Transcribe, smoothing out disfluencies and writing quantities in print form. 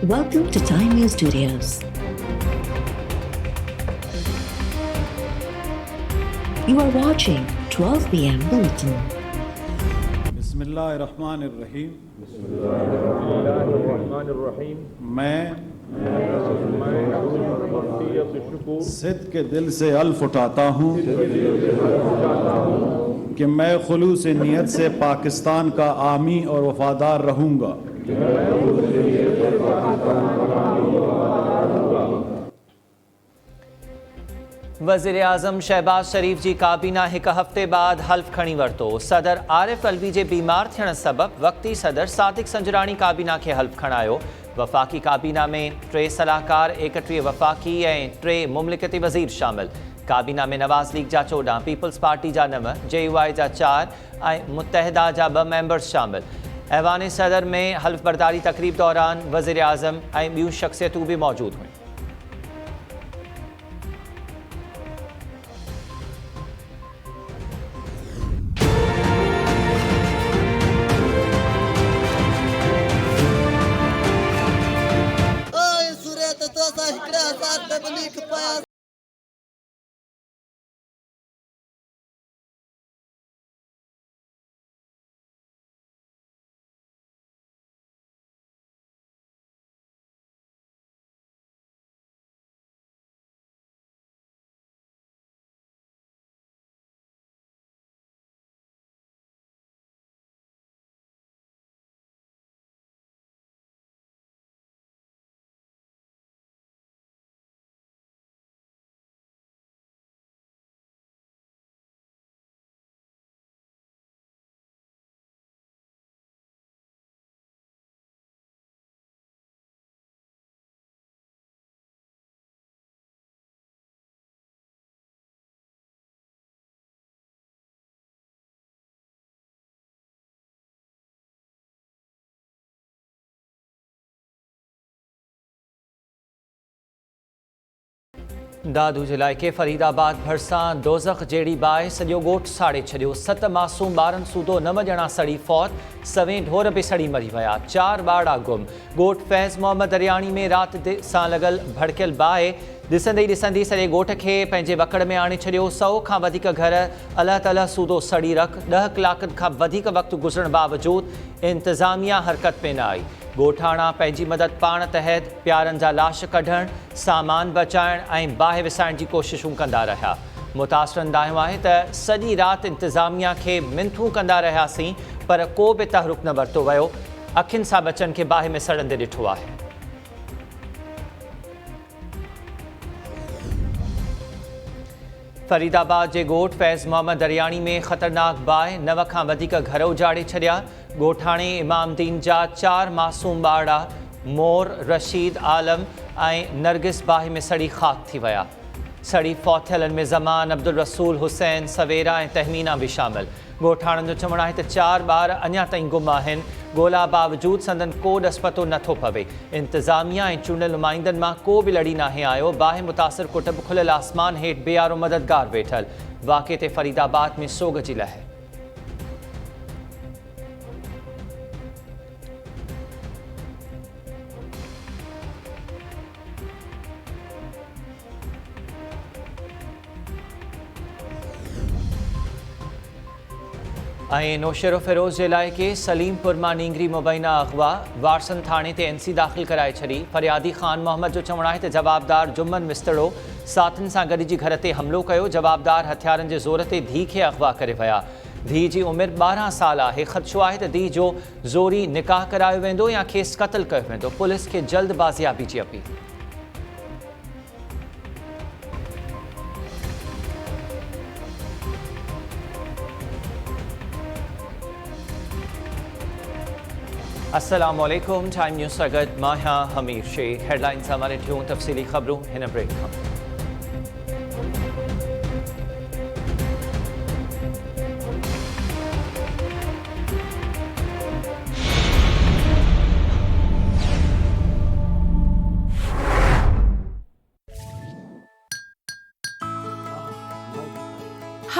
Welcome to Time News Studios. You are watching 12 p.m. Bulletin. बिस्मिल्लाहिर्रहमानिर्रहीम। मैं सिद्क़ के दिल से अल्फ़ उठाता हूँ कि मैं खुलूस नियत से पाकिस्तान का आमी और वफादार रहूँगा। वज़ीर आज़म शहबाज शरीफ जी काबीना एक हफ़्ते बाद हल्फ खणी वरितो। सदर आरिफ अलवी जे बीमार थियण सबब वक़्ती सदर सादिक संजरानी काबीना के हल्फ खणायो। वफ़ाक़ी काबीना में 3 सलाहकार, 31 वफ़ाक़ी ऐं 3 मुमलिकती वज़ीर शामिल। काबीना में नवाज़ लीग जा 14, पीपल्स पार्टी जा 9, JUI जा 4 ऐं मुत्तहिदा जा 2 मेंबर्स शामिल। ऐवान सदर में हल्फ बरदारी तकरीब दौरान वज़ीर आज़म ऐं ॿियूं शख़्सियतूं बि मौजूद हुयूं। दादू जिला के फरीदाबाद भरिसां दोज़ख जहिड़ी बाहि सॼो ॻोठु साड़े छॾियो। 7 मासूम ॿारनि सूधो 9 ॼणा सड़ी फौत, सवें ढोर बि सड़ी मरी विया। 4 ॿारड़ा गुम। ॻोठु फैज़ मोहम्मद दरियाणी में राति सां लॻल भड़कियल बाहि ॾिसंदे ई ॾिसंदी सॼे ॻोठ खे पंहिंजे वकड़ में आणे छॾियो। 100 खां वधीक घर अलाह ताला सूधो सड़ी रख। 10 कलाकनि खां वधीक वक़्तु गुज़रण बावजूदु इंतिज़ामिया हरकत में न आई। ॻोठाणा पंहिंजी मदद पाण तहत प्यारनि जा लाश कढणु, सामान बचाइण ऐं बाहि विसाइण जी कोशिशूं कंदा रहिया। मुतासिरनि दाहियो आहे त सॼी राति इंतिज़ामिया खे मिंथूं कंदा रहियासीं, पर को बि तहरुक न वरितो वियो। अखियुनि सां बचनि खे बाहि में सड़ंदे ॾिठो आहे। फरीदाबाद जे ॻोठु फैज़ मोहम्मद दरियाणी में ख़तरनाक बाहि, 9 खां वधीक घर उजाड़े छॾिया। ॻोठाणे इमामदीन जा 4 मासूम ॿारड़ा मोर, रशीद, आलम ऐं नरगिस बाहि में सड़ी ख़ाक थी विया। सड़ी फौत थियलनि में ज़मान, अब्दुल रसूल, हुसैन, सवेरा ऐं तहमीना बि शामिल। ॻोठाणनि जो चवणु आहे त 4 ॿार अञा ताईं गुम आहिनि। ॻोल्हा बावजूदु संदन को ॾस पतो नथो पवे। इंतिज़ामिया ऐं चूंडियल नुमाइंदनि मां को बि लड़ी नाहे आयो। बाहि मुतासिर कुटुंब खुलियल आसमान हेठि बेयारो मददगार वेठल। वाक़े ते फरीदाबाद में सोग जी लहर। ऐं नौशेरो फिरोज़ जे इलाइक़े सलीमपुर मां नींगरी मुबैना अगवा, वारसन थाणे ते NC दाख़िल कराए छॾी। फरियादी ख़ान मोहम्मद जो चवणु आहे त जवाबदार जुम्मन मिस्तड़ो साथियुनि सां गॾिजी घर ते हमिलो कयो। जवाबदार हथियारनि जे ज़ोर ते धीउ खे अगवा करे विया। धीउ जी उमिरि 12 साल आहे। ख़दशो आहे त धीउ जो ज़ोरी निकाह करायो वेंदो या खेसि क़त्ल कयो वेंदो। पुलिस खे जल्द बाज़ियाबी जी अपील। अस्सलाम वालेकुम। टाइम न्यूज़ सां गॾु मां आहियां हमीर शेख। हेडलाइन्स सां मां ॾिठियूं तफ़सीली ख़बरूं हिन ब्रेक खां।